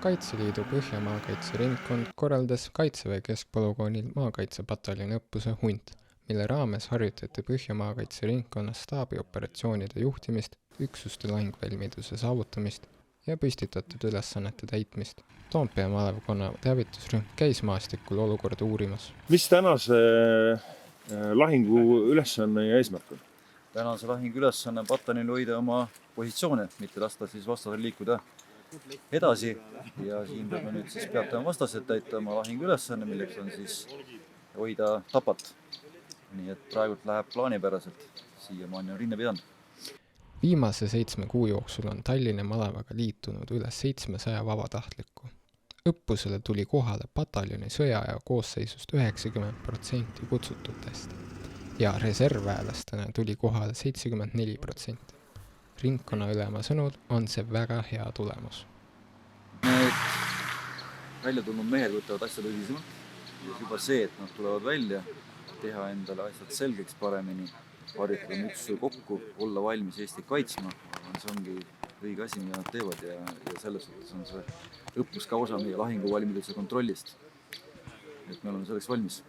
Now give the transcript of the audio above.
Kaitseliidu Põhja-maakaitseringkond korraldas Kaitseväe keskpolügoonil maakaitsepataljoni õppuse Hunt, mille raames harjutati Põhja-maakaitseringkonna staabioperatsioonide juhtimist, üksuste lahingvalmiduse saavutamist ja püstitatud ülesannete täitmist. Toompea malevkonna teavitusrühm käis maastikul olukorda uurimas. Mis tänase lahingu ülesanne ja eesmärk on? Tänase lahingu ülesanne pataljonil hoida oma positsioone, mitte lasta siis vastasel liikuda edasi. Ja siin peame nüüd siis peatama vastased täita oma lahingu ülesanne, milleks on siis hoida tapat. Nii et praegult läheb plaanipäraselt. Siiamaani on rinne pidanud. Viimase 7 kuu jooksul on Tallinna malevaga liitunud üle 700 vabatahtlikku. Õppusele tuli kohale pataljoni sõjaaja koosseisust 90% kutsututest ja reservväelastena tuli kohale 74%. Ringkonnaülema sõnul on see väga hea tulemus. Need välja tulnud mehed võtavad asja tõsisemalt ja juba see, et nad tulevad välja, teha endale asjad selgeks paremini, harjutada mütsu kokku, olla valmis Eestit kaitsma, see ongi õige asi, mida nad teevad ja selles suhtes on see õppus ka osa meie lahinguvalmiduse kontrollist. Et me oleme selleks valmis.